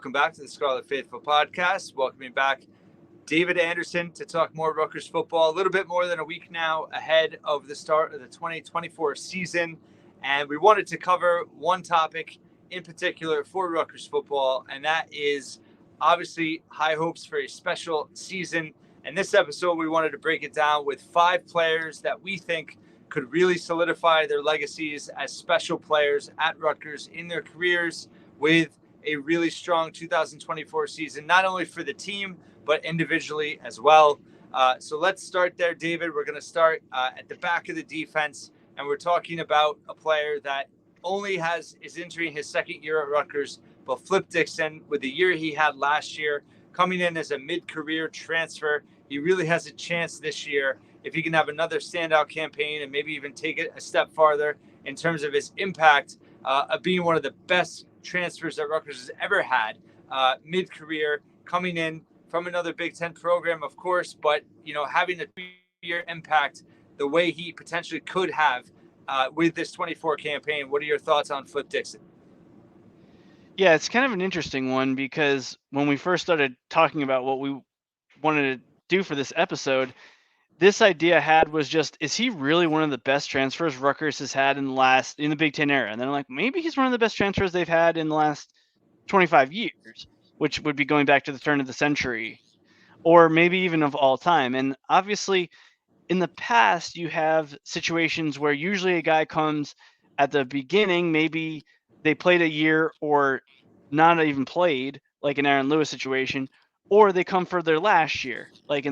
welcome back to the Scarlet Faithful podcast. Welcoming back David Anderson to talk more Rutgers football. A little bit more than a week now ahead of the start of the 2024 season. And we wanted to cover one topic in particular for Rutgers football, and that is obviously high hopes for a special season. And this episode, we wanted to break it down with 5 players that we think could really solidify their legacies as special players at Rutgers in their careers with a really strong 2024 season, not only for the team, but individually as well. So let's start there, David. We're going to start at the back of the defense, and we're talking about a player that only is entering his second year at Rutgers, but Flip Dixon, with the year he had last year, coming in as a mid-career transfer, he really has a chance this year if he can have another standout campaign and maybe even take it a step farther in terms of his impact of being one of the best transfers that Rutgers has ever had, mid-career, coming in from another Big Ten program, of course, but having a 2-year impact the way he potentially could have with this 24 campaign. What are your thoughts on Flip Dixon? Yeah, it's kind of an interesting one because when we first started talking about what we wanted to do for this episode, this idea I had was just, is he really one of the best transfers Rutgers has had in the Big Ten era? And then I'm like, maybe he's one of the best transfers they've had in the last 25 years, which would be going back to the turn of the century, or maybe even of all time. And obviously, in the past, you have situations where usually a guy comes at the beginning, maybe they played a year or not even played, like an Aaron Lewis situation, or they come for their last year, like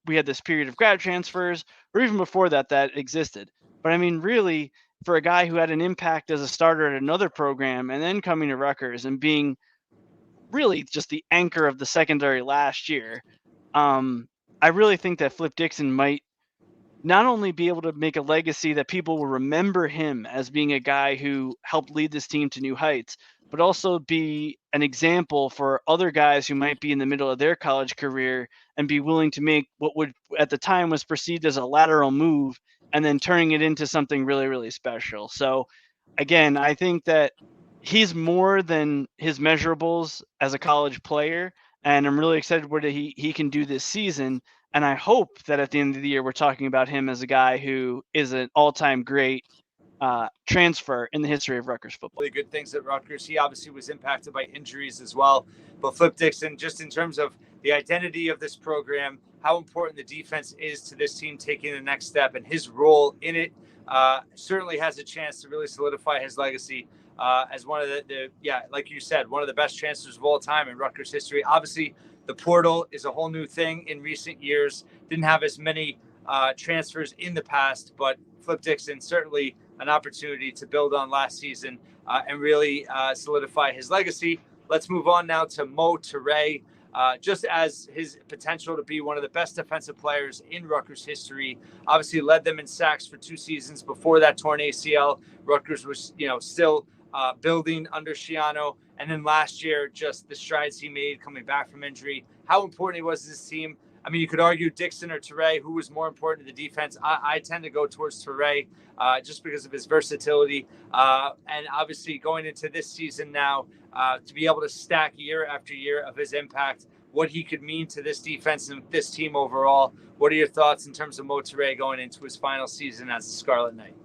we had this period of grad transfers, or even before that existed. But I mean, really, for a guy who had an impact as a starter at another program and then coming to Rutgers and being really just the anchor of the secondary last year, I really think that Flip Dixon might not only be able to make a legacy that people will remember him as being a guy who helped lead this team to new heights, but also be an example for other guys who might be in the middle of their college career and be willing to make what would at the time was perceived as a lateral move and then turning it into something really, really special. So again, I think that he's more than his measurables as a college player, and I'm really excited what he can do this season. And I hope that at the end of the year, we're talking about him as a guy who is an all-time great transfer in the history of Rutgers football. Really good things at Rutgers. He obviously was impacted by injuries as well. But Flip Dixon, just in terms of the identity of this program, how important the defense is to this team taking the next step, and his role in it certainly has a chance to really solidify his legacy as one of like you said, one of the best transfers of all time in Rutgers history. Obviously, the portal is a whole new thing in recent years. Didn't have as many transfers in the past, but Flip Dixon certainly an opportunity to build on last season and really solidify his legacy. Let's move on now to Toure. Just as his potential to be one of the best defensive players in Rutgers history, obviously led them in sacks for 2 seasons before that torn ACL. Rutgers was, still building under Schiano. And then last year, just the strides he made coming back from injury, how important he was to this team. I mean, you could argue Dixon or Toure, who was more important to the defense. I tend to go towards Toure just because of his versatility. And obviously going into this season now, to be able to stack year after year of his impact, what he could mean to this defense and this team overall. What are your thoughts in terms of Toure going into his final season as a Scarlet Knight?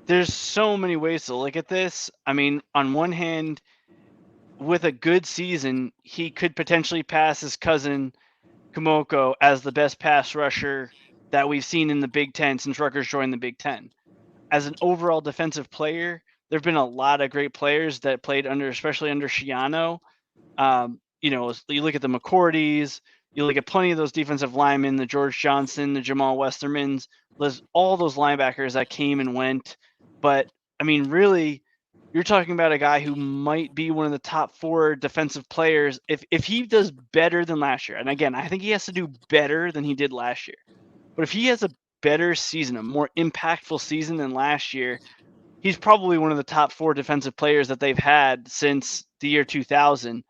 There's so many ways to look at this. I mean, on one hand, with a good season, he could potentially pass his cousin Kumoko as the best pass rusher that we've seen in the Big Ten since Rutgers joined the Big Ten. As an overall defensive player, there have been a lot of great players that played especially under Schiano. You look at the McCourties, you look at plenty of those defensive linemen, the George Johnson, the Jamal Westermans, all those linebackers that came and went. But, I mean, really, you're talking about a guy who might be one of the top 4 defensive players if he does better than last year. And again, I think he has to do better than he did last year. But if he has a better season, a more impactful season than last year, he's probably one of the top 4 defensive players that they've had since the year 2000,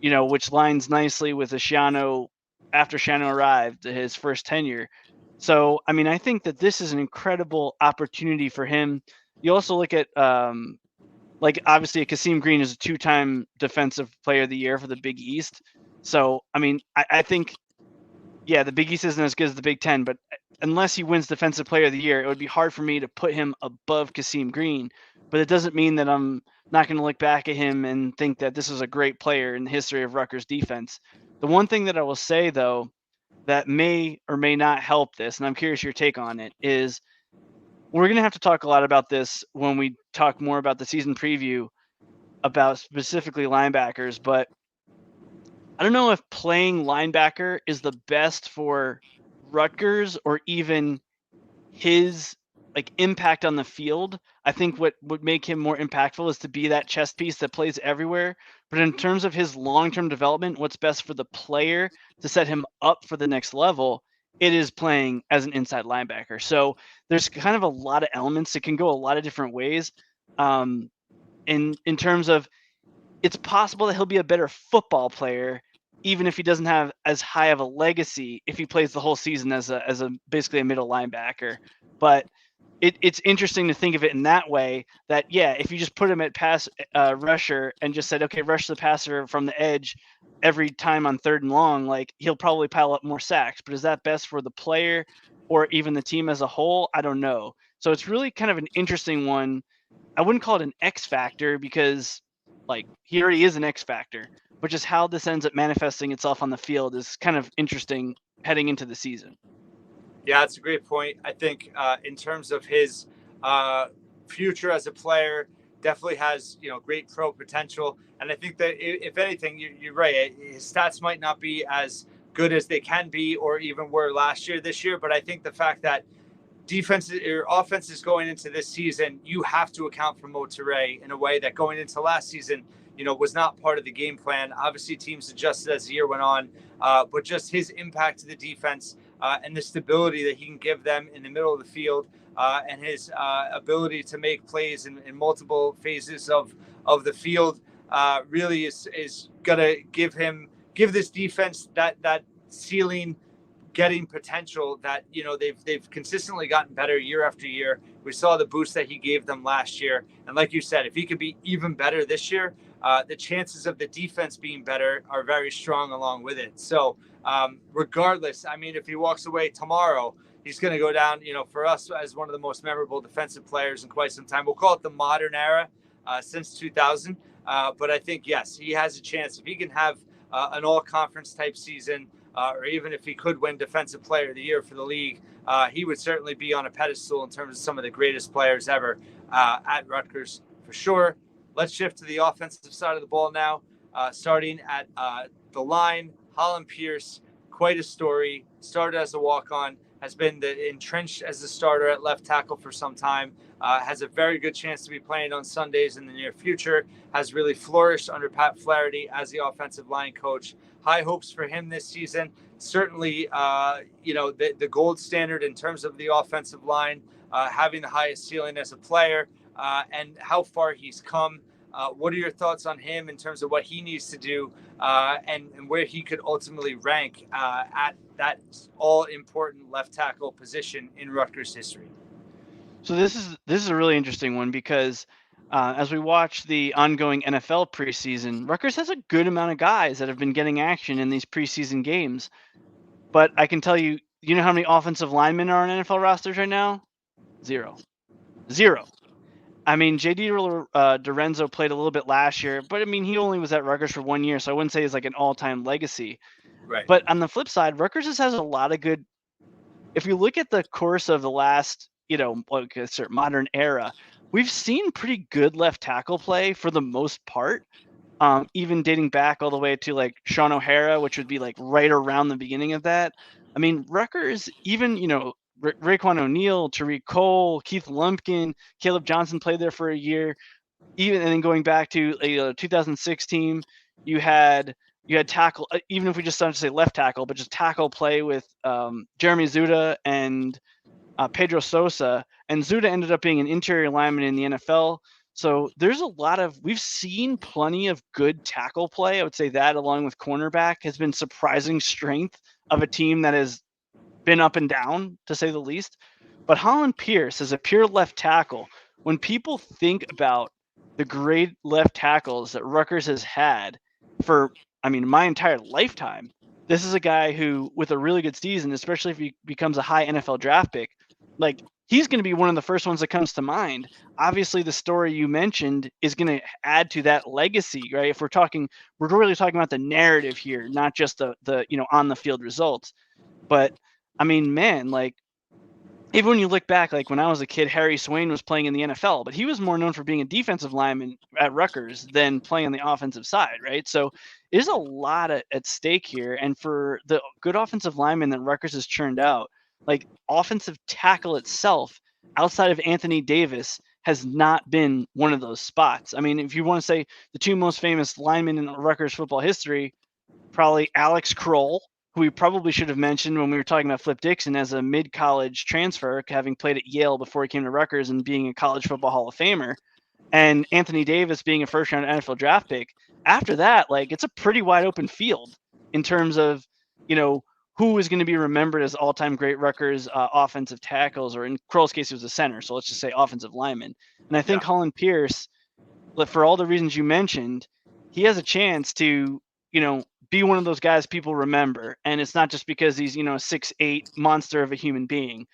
which lines nicely with after Schiano arrived, his first tenure. So, I mean, I think that this is an incredible opportunity for him. You also look at like obviously Kasim Green is a 2-time defensive player of the year for the Big East. So, I mean, I think, yeah, the Big East isn't as good as the Big Ten, but unless he wins defensive player of the year, it would be hard for me to put him above Kasim Green. But it doesn't mean that I'm not going to look back at him and think that this is a great player in the history of Rutgers defense. The one thing that I will say, though, that may or may not help this, and I'm curious your take on it, is we're going to have to talk a lot about this when we talk more about the season preview about specifically linebackers, but I don't know if playing linebacker is the best for Rutgers or even his like impact on the field. I think what would make him more impactful is to be that chess piece that plays everywhere. But in terms of his long-term development, what's best for the player to set him up for the next level, it is playing as an inside linebacker. So there's kind of a lot of elements that can go a lot of different ways. In terms of, it's possible that he'll be a better football player even if he doesn't have as high of a legacy if he plays the whole season as a basically a middle linebacker. But it's interesting to think of it in that way, that yeah, if you just put him at pass rusher and just said, okay, rush the passer from the edge every time on 3rd and long, like he'll probably pile up more sacks. But is that best for the player or even the team as a whole? I don't know. So it's really kind of an interesting one. I wouldn't call it an X factor because like he already is an X factor, but just how this ends up manifesting itself on the field is kind of interesting heading into the season. Yeah, that's a great point. I think in terms of his future as a player, definitely has great pro potential. And I think that if anything, you're right. His stats might not be as good as they can be, or even were last year, this year. But I think the fact that defense or offense is going into this season, you have to account for Toure in a way that going into last season, was not part of the game plan. Obviously, teams adjusted as the year went on, but just his impact to the defense and the stability that he can give them in the middle of the field, and his ability to make plays in multiple phases of the field, really is gonna give this defense that ceiling, getting potential that they've consistently gotten better year after year. We saw the boost that he gave them last year, and like you said, if he could be even better this year, the chances of the defense being better are very strong along with it. So regardless, I mean, if he walks away tomorrow, he's going to go down, for us, as one of the most memorable defensive players in quite some time. We'll call it the modern era, since 2000. But I think, yes, he has a chance. If he can have an all-conference type season, or even if he could win Defensive Player of the Year for the league, he would certainly be on a pedestal in terms of some of the greatest players ever at Rutgers, for sure. Let's shift to the offensive side of the ball now, starting at the line. Hollin Pierce, quite a story. Started as a walk-on, has been entrenched as a starter at left tackle for some time, has a very good chance to be playing on Sundays in the near future, has really flourished under Pat Flaherty as the offensive line coach. High hopes for him this season. Certainly, the gold standard in terms of the offensive line, having the highest ceiling as a player, and how far he's come. What are your thoughts on him in terms of what he needs to do, and where he could ultimately rank at that all-important left tackle position in Rutgers history? So this is a really interesting one because as we watch the ongoing NFL preseason, Rutgers has a good amount of guys that have been getting action in these preseason games. But I can tell you, you know how many offensive linemen are on NFL rosters right now? Zero. I mean, J.D. Dorenzo played a little bit last year, but I mean, he only was at Rutgers for 1 year, so I wouldn't say he's like an all-time legacy. Right. But on the flip side, Rutgers just has a lot of good. If you look at the course of the last, like a certain modern era, we've seen pretty good left tackle play for the most part. Even dating back all the way to like Sean O'Hara, which would be like right around the beginning of that. I mean, Rutgers, even, Raekwon O'Neal, Tariq Cole, Keith Lumpkin, Caleb Johnson played there for a year. And then going back to a 2006 team, you had tackle, even if we just started to say left tackle, but just tackle play with Jeremy Zuda and Pedro Sosa. And Zuda ended up being an interior lineman in the NFL. So there's a lot of, we've seen plenty of good tackle play. I would say that, along with cornerback, has been surprising strength of a team that has been up and down, to say the least. But Hollin Pierce as a pure left tackle, when people think about the great left tackles that Rutgers has had for, my entire lifetime. This is a guy who, with a really good season, especially if he becomes a high NFL draft pick, like, he's going to be one of the first ones that comes to mind. Obviously, the story you mentioned is going to add to that legacy, right? If we're really talking about the narrative here, not just the on the field results. But man, like, even when you look back, like when I was a kid, Harry Swain was playing in the NFL, but he was more known for being a defensive lineman at Rutgers than playing on the offensive side, right? So there's a lot at stake here. And for the good offensive lineman that Rutgers has churned out, like, offensive tackle itself, outside of Anthony Davis, has not been one of those spots. I mean, if you want to say the two most famous linemen in Rutgers football history, probably Alex Kroll, who we probably should have mentioned when we were talking about Flip Dixon as a mid-college transfer, having played at Yale before he came to Rutgers and being a college football Hall of Famer, and Anthony Davis being a first-round NFL draft pick. After that, like, it's a pretty wide open field in terms of, who is going to be remembered as all-time great Rutgers offensive tackles, or in Kroll's case, he was a center, so let's just say offensive lineman. And I think Hollin Pierce, for all the reasons you mentioned, he has a chance to, be one of those guys people remember. And it's not just because he's, a 6'8" monster of a human being.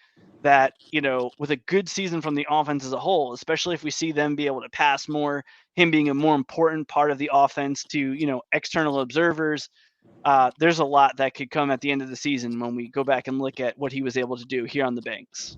That, with a good season from the offense as a whole, especially if we see them be able to pass more, him being a more important part of the offense to, external observers, there's a lot that could come at the end of the season when we go back and look at what he was able to do here on the Banks.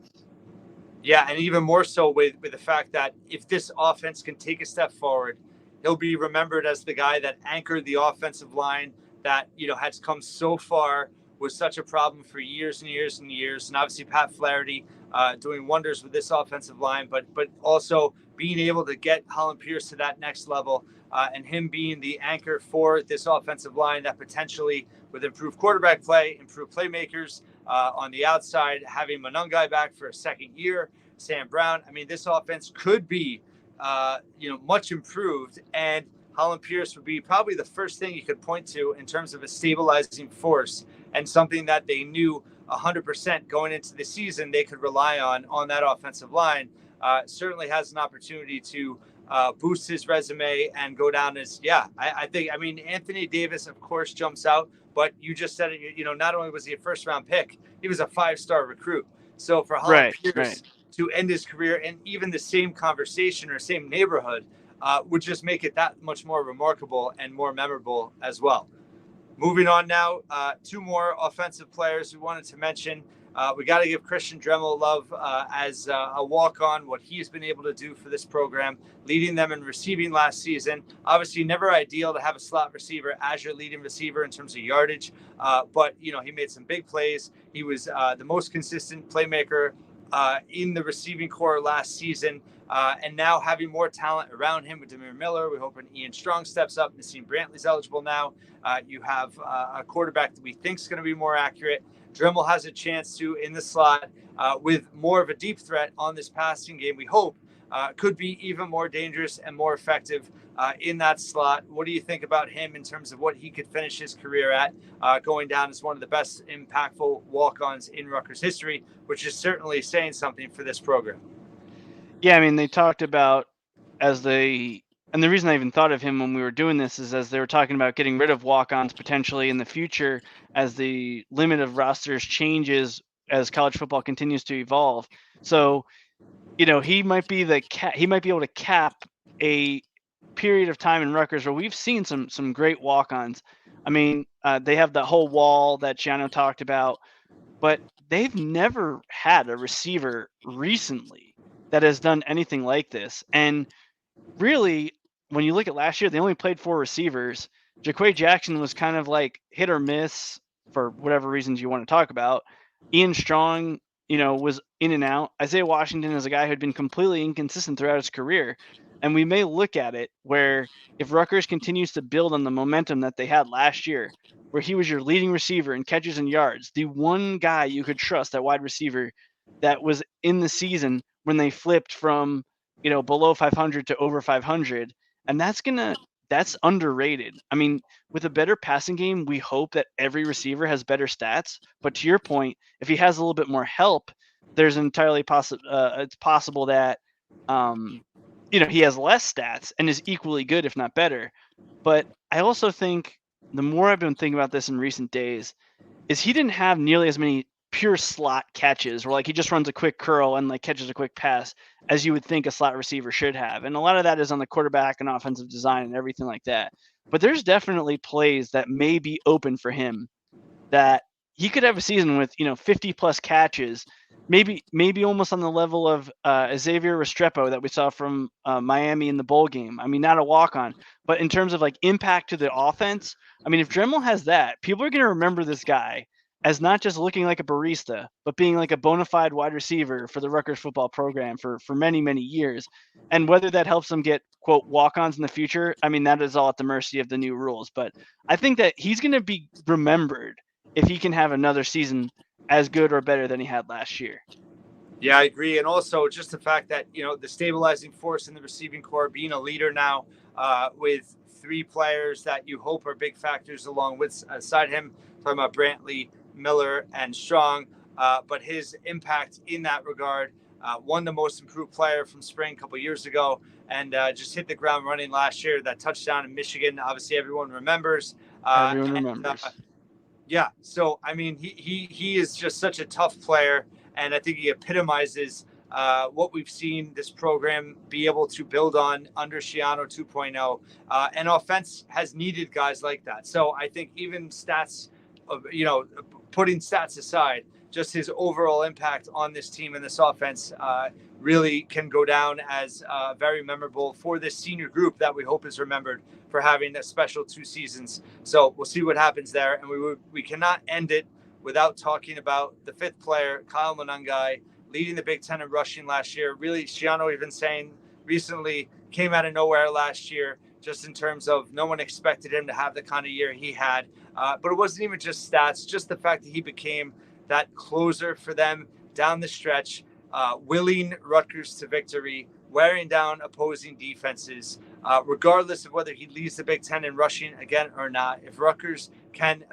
Yeah, and even more so with the fact that if this offense can take a step forward, he'll be remembered as the guy that anchored the offensive line that, has come so far, was such a problem for years and years and years. And obviously Pat Flaherty doing wonders with this offensive line, but also being able to get Hollin Pierce to that next level, and him being the anchor for this offensive line that potentially, with improved quarterback play, improved playmakers on the outside, having Monangai back for a second year, Sam Brown, this offense could be much improved, and Hollin Pierce would be probably the first thing you could point to in terms of a stabilizing force, and something that they knew 100% going into the season they could rely on that offensive line. Certainly has an opportunity to boost his resume and go down as, I think, Anthony Davis, of course, jumps out, but you just said it, not only was he a first-round pick, he was a 5-star recruit. So for Hollin Pierce to end his career in even the same conversation or same neighborhood would just make it that much more remarkable and more memorable as well. Moving on now, two more offensive players we wanted to mention. We got to give Christian Dremel love as a walk-on, what he's been able to do for this program, leading them in receiving last season. Obviously, never ideal to have a slot receiver as your leading receiver in terms of yardage, but he made some big plays. He was the most consistent playmaker in the receiving core last season, and now having more talent around him with Demir Miller. We're hoping Ian Strong steps up. Nassim Brantley's eligible now. You have a quarterback that we think is going to be more accurate. Dremel has a chance to, in the slot, with more of a deep threat on this passing game, we hope, could be even more dangerous and more effective in that slot. What do you think about him in terms of what he could finish his career at, going down as one of the best impactful walk-ons in Rutgers history, which is certainly saying something for this program? Yeah, they talked about and the reason I even thought of him when we were doing this is as they were talking about getting rid of walk-ons potentially in the future as the limit of rosters changes as college football continues to evolve. So, he might be able to cap a period of time in Rutgers where we've seen some great walk-ons. They have the whole wall that Schiano talked about, but they've never had a receiver recently that has done anything like this. And really, when you look at last year, they only played 4 receivers. Jaquay Jackson was kind of like hit or miss for whatever reasons you want to talk about. Ian Strong, was in and out. Isaiah Washington is a guy who had been completely inconsistent throughout his career. And we may look at it where if Rutgers continues to build on the momentum that they had last year, where he was your leading receiver in catches and yards, the one guy you could trust at wide receiver that was in the season when they flipped from, below 500 to over 500. And that's underrated. With a better passing game, we hope that every receiver has better stats. But to your point, if he has a little bit more help, there's entirely it's possible that he has less stats and is equally good, if not better. But I also think the more I've been thinking about this in recent days is he didn't have nearly as many pure slot catches where like he just runs a quick curl and like catches a quick pass as you would think a slot receiver should have. And a lot of that is on the quarterback and offensive design and everything like that. But there's definitely plays that may be open for him that he could have a season with 50 plus catches, maybe almost on the level of Xavier Restrepo that we saw from Miami in the bowl game. I mean, not a walk on, but in terms of like impact to the offense, I mean, if Dremel has that, people are going to remember this guy as not just looking like a barista, but being like a bona fide wide receiver for the Rutgers football program for many, many years. And whether that helps them get, quote, walk-ons in the future, I mean, that is all at the mercy of the new rules. But I think that he's going to be remembered if he can have another season as good or better than he had last year. Yeah, I agree. And also just the fact that, the stabilizing force in the receiving core, being a leader now with three players that you hope are big factors along with aside him, talking about Brantley, Miller, and Strong. But his impact in that regard, won the most improved player from spring a couple of years ago and just hit the ground running last year. That touchdown in Michigan, obviously everyone remembers. Everyone remembers. Yeah. So, I mean, he is just such a tough player. And I think he epitomizes what we've seen this program be able to build on under Schiano 2.0. And offense has needed guys like that. So I think even stats, putting stats aside, just his overall impact on this team and this offense really can go down as very memorable for this senior group that we hope is remembered for having a special 2 seasons. So we'll see what happens there. And we cannot end it without talking about the 5th player, Kyle Monangai, leading the Big Ten in rushing last year. Really, Schiano even saying recently came out of nowhere last year, just in terms of no one expected him to have the kind of year he had. But it wasn't even just stats, just the fact that he became that closer for them down the stretch, willing Rutgers to victory, wearing down opposing defenses, regardless of whether he leads the Big Ten in rushing again or not. If Rutgers can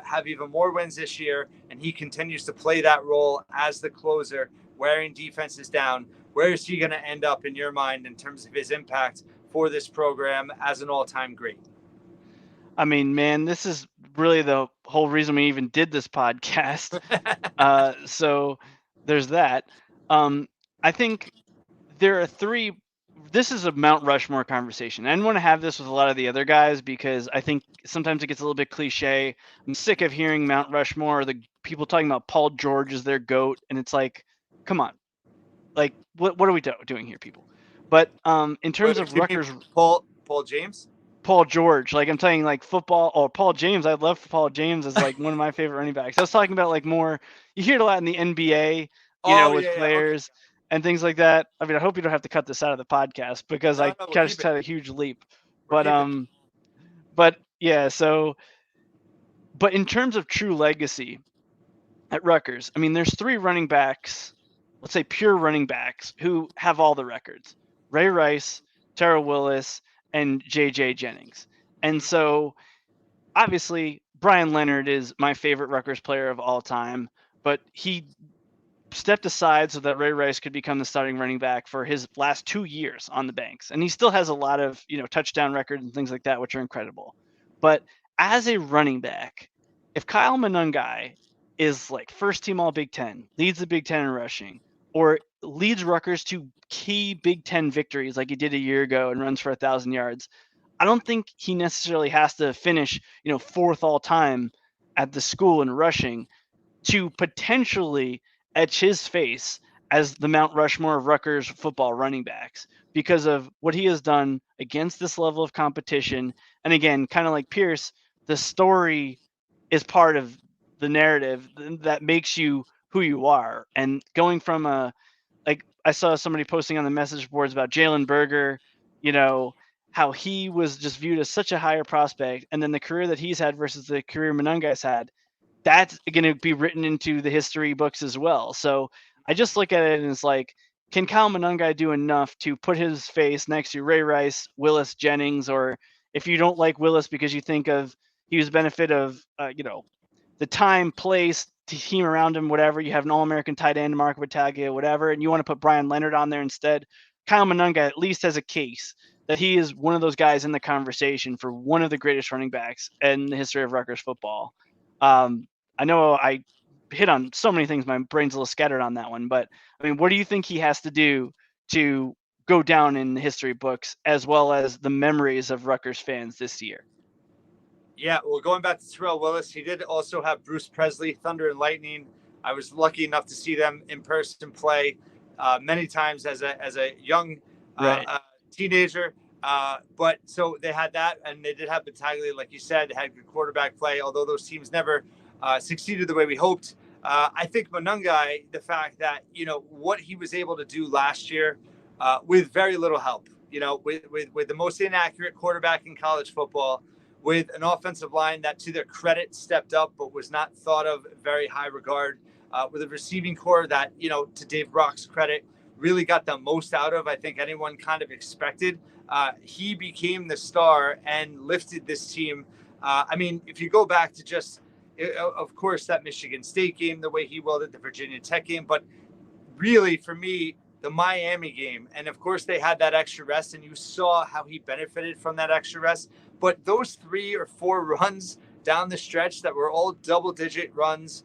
have even more wins this year and he continues to play that role as the closer, wearing defenses down, where is he going to end up in your mind in terms of his impact for this program as an all-time great? I mean, man, this is really the whole reason we even did this podcast. So there's that. I think there are 3. This is a Mount Rushmore conversation. I didn't want to have this with a lot of the other guys because I think sometimes it gets a little bit cliche. I'm sick of hearing Mount Rushmore, the people talking about Paul George as their GOAT. And it's like, come on. Like, what are we doing here, people? But in terms of Rutgers, Paul James? Paul George, like I'm saying, like football or Paul James. I love Paul James as like one of my favorite running backs. I was talking about like more, you hear it a lot in the NBA, with players and things like that. I mean, I hope you don't have to cut this out of the podcast because I just had a huge leap. But yeah, so, but in terms of true legacy at Rutgers, I mean, there's 3 running backs, let's say pure running backs, who have all the records: Ray Rice, Tara Willis, and JJ Jennings. And so obviously Brian Leonard is my favorite Rutgers player of all time, but he stepped aside so that Ray Rice could become the starting running back for his last 2 years on the Banks. And he still has a lot of, touchdown records and things like that, which are incredible. But as a running back, if Kyle Monangai is like first team all Big Ten, leads the Big Ten in rushing, or leads Rutgers to key Big Ten victories like he did a year ago and runs for 1,000 yards, I don't think he necessarily has to finish, 4th all time at the school in rushing to potentially etch his face as the Mount Rushmore of Rutgers football running backs because of what he has done against this level of competition. And again, kind of like Pierce, the story is part of the narrative that makes you who you are. And going from I saw somebody posting on the message boards about Jalen Berger, how he was just viewed as such a higher prospect. And then the career that he's had versus the career Monangai's had, that's going to be written into the history books as well. So I just look at it and it's like, can Kyle Monangai do enough to put his face next to Ray Rice, Willis Jennings, or if you don't like Willis because you think of he was benefit of, the time, place, team around him, whatever, you have an All-American tight end, Mark Battaglia, whatever, and you want to put Brian Leonard on there instead. Kyle Monangai at least has a case that he is one of those guys in the conversation for one of the greatest running backs in the history of Rutgers football. I know I hit on so many things. My brain's a little scattered on that one, but I mean, what do you think he has to do to go down in the history books as well as the memories of Rutgers fans this year? Yeah, well, going back to Terrell Willis, he did also have Bruce Presley, Thunder and Lightning. I was lucky enough to see them in person play many times as a young Right. teenager. But so they had that, and they did have Battaglia, like you said, they had good quarterback play, although those teams never succeeded the way we hoped. I think Monangai, the fact that, what he was able to do last year with very little help, with the most inaccurate quarterback in college football, with an offensive line that, to their credit, stepped up but was not thought of very high regard, with a receiving core that, to Dave Brock's credit, really got the most out of, I think, anyone kind of expected. He became the star and lifted this team. I mean, if you go back to just, of course, that Michigan State game, the way he welded the Virginia Tech game, but really, for me, the Miami game. And of course, they had that extra rest, and you saw how he benefited from that extra rest. But those 3 or 4 runs down the stretch that were all double-digit runs,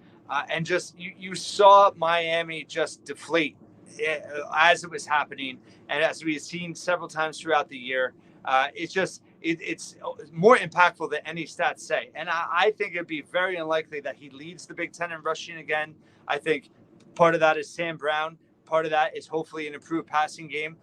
and just you saw Miami just deflate as it was happening, and as we had seen several times throughout the year. It's more impactful than any stats say. And I think it'd be very unlikely that he leads the Big Ten in rushing again. I think part of that is Sam Brown. Part of that is hopefully an improved passing game.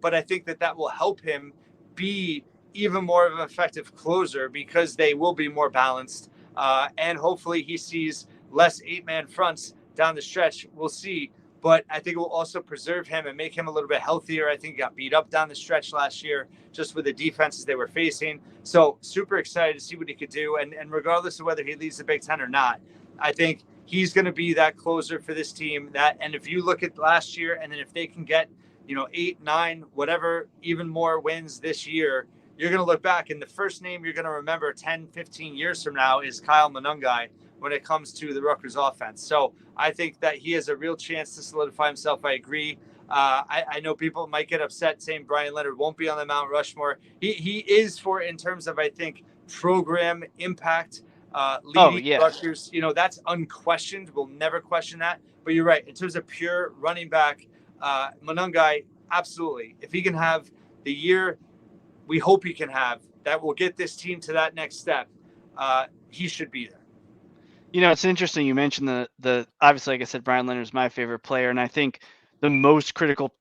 But I think that will help him be even more of an effective closer because they will be more balanced. And hopefully he sees less 8-man fronts down the stretch. We'll see. But I think it will also preserve him and make him a little bit healthier. I think he got beat up down the stretch last year just with the defenses they were facing. So super excited to see what he could do. And regardless of whether he leads the Big Ten or not, I think he's going to be that closer for this team. And if you look at last year, and then if they can get, 8, 9, whatever, even more wins this year, you're going to look back, and the first name you're going to remember 10, 15 years from now is Kyle Monangai when it comes to the Rutgers offense. So I think that he has a real chance to solidify himself. I agree. I know people might get upset saying Brian Leonard won't be on the Mount Rushmore. He is, in terms of, I think, program impact, leading Rutgers. That's unquestioned. We'll never question that. But you're right. In terms of pure running back, Monangai, absolutely. If he can have the year we hope he can have, that will get this team to that next step, he should be there. It's interesting you mentioned the obviously, like I said, Brian Leonard is my favorite player, and I think the most critical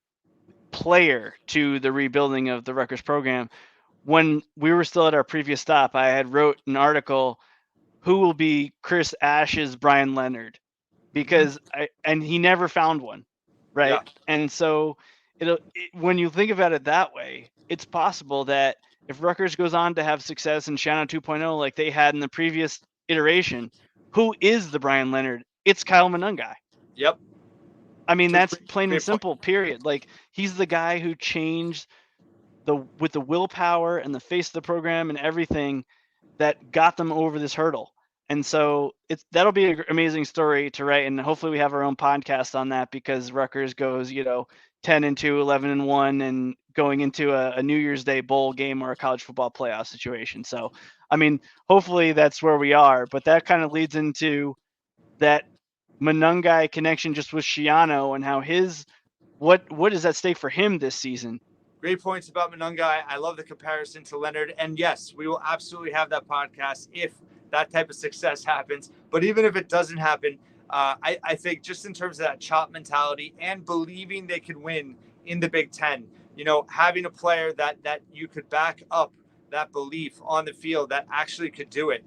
player to the rebuilding of the Rutgers program. When we were still at our previous stop, I had wrote an article, who will be Chris Ash's Brian Leonard, because and he never found one, right? Yeah. And so when you think about it that way, it's possible that if Rutgers goes on to have success in Schiano 2.0 like they had in the previous iteration, who is the Brian Leonard? It's Kyle Monangai. Yep. I mean, that's plain and simple, period. Like, he's the guy who changed with the willpower and the face of the program and everything that got them over this hurdle. And so that'll be an amazing story to write. And hopefully we have our own podcast on that, because Rutgers goes, 10-2, 11-1, and going into a New Year's Day bowl game or a college football playoff situation. So, I mean, hopefully that's where we are, but that kind of leads into that Monangai connection just with Schiano and how what is at stake for him this season. Great points about Monangai. I love the comparison to Leonard. And yes, we will absolutely have that podcast if that type of success happens. But even if it doesn't happen, I think just in terms of that chop mentality and believing they could win in the Big Ten, having a player that you could back up that belief on the field that actually could do it,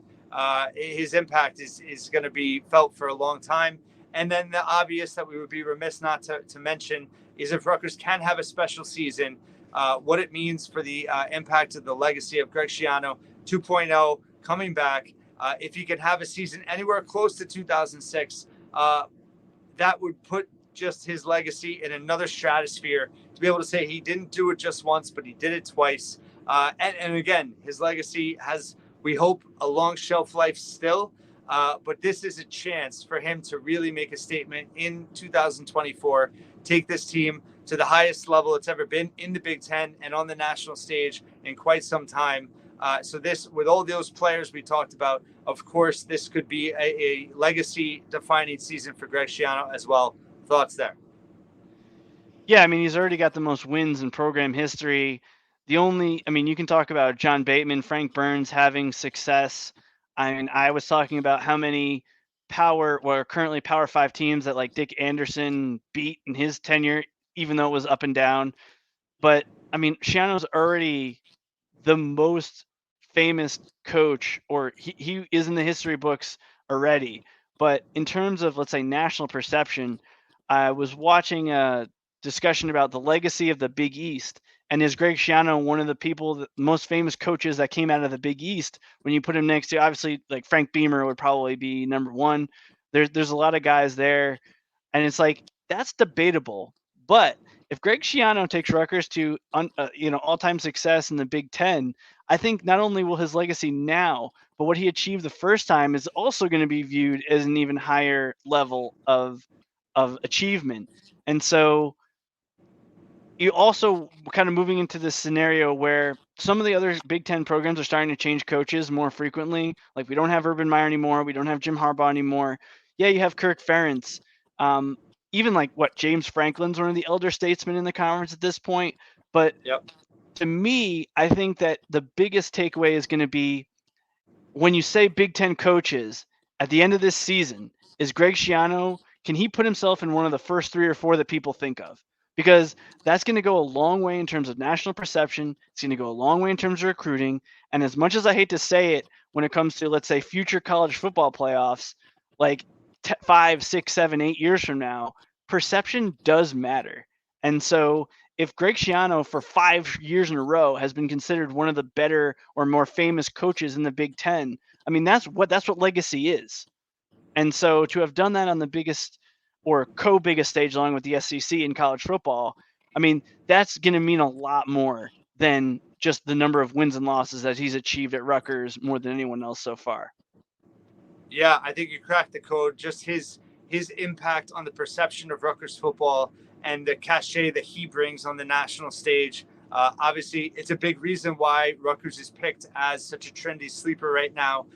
his impact is going to be felt for a long time. And then the obvious that we would be remiss not to mention is if Rutgers can have a special season, what it means for the impact of the legacy of Greg Schiano 2.0 coming back. If he can have a season anywhere close to 2006, that would put just his legacy in another stratosphere, to be able to say he didn't do it just once, but he did it twice. And again, his legacy has, we hope, a long shelf life still. But this is a chance for him to really make a statement in 2024, take this team to the highest level it's ever been in the Big Ten and on the national stage in quite some time. So this, with all those players we talked about, of course, this could be a legacy-defining season for Greg Schiano as well. Thoughts there? Yeah, I mean, he's already got the most wins in program history. You can talk about John Bateman, Frank Burns having success. I mean, I was talking about how many currently Power 5 teams that like Dick Anderson beat in his tenure, even though it was up and down. But I mean, Schiano's already the most famous coach, or he is in the history books already. But in terms of, let's say, national perception, I was watching a discussion about the legacy of the Big East. And is Greg Schiano one of the most famous coaches that came out of the Big East? When you put him next to, obviously, like Frank Beamer would probably be number one. There's a lot of guys there. And it's like, that's debatable. But if Greg Schiano takes Rutgers to all-time success in the Big Ten, I think not only will his legacy now, but what he achieved the first time is also going to be viewed as an even higher level of achievement. And so you also kind of moving into this scenario where some of the other Big Ten programs are starting to change coaches more frequently. Like, we don't have Urban Meyer anymore. We don't have Jim Harbaugh anymore. Yeah, you have Kirk Ferentz. Even like James Franklin's one of the elder statesmen in the conference at this point. But to me, I think that the biggest takeaway is going to be when you say Big Ten coaches at the end of this season, is Greg Schiano, can he put himself in one of the first 3 or 4 that people think of? Because that's going to go a long way in terms of national perception. It's going to go a long way in terms of recruiting. And as much as I hate to say it, when it comes to, let's say, future college football playoffs, like 5, 6, 7, 8 years from now, perception does matter. And so if Greg Schiano for 5 years in a row has been considered one of the better or more famous coaches in the Big Ten, I mean, that's what legacy is. And so to have done that on the biggest or co-biggest stage along with the SEC in college football, I mean, that's going to mean a lot more than just the number of wins and losses that he's achieved at Rutgers more than anyone else so far. Yeah, I think you cracked the code. Just his impact on the perception of Rutgers football and the cachet that he brings on the national stage. Obviously, it's a big reason why Rutgers is picked as such a trendy sleeper right now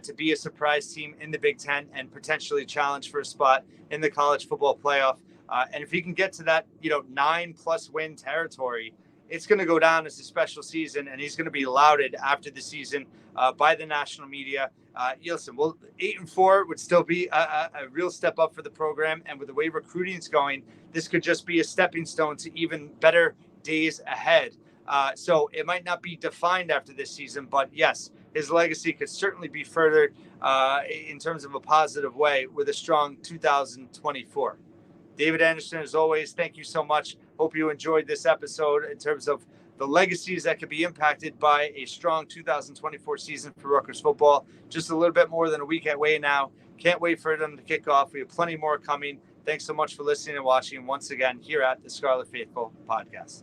to be a surprise team in the Big Ten and potentially challenge for a spot in the college football playoff. And if he can get to that, 9+ win territory, it's going to go down as a special season, and he's going to be lauded after the season by the national media. Listen, 8-4 would still be a real step up for the program, and with the way recruiting is going, this could just be a stepping stone to even better days ahead. So it might not be defined after this season, but yes, his legacy could certainly be furthered in terms of a positive way with a strong 2024. David Anderson, as always, thank you so much. Hope you enjoyed this episode in terms of the legacies that could be impacted by a strong 2024 season for Rutgers football. Just a little bit more than a week away now. Can't wait for them to kick off. We have plenty more coming. Thanks so much for listening and watching once again here at the Scarlet Faithful podcast.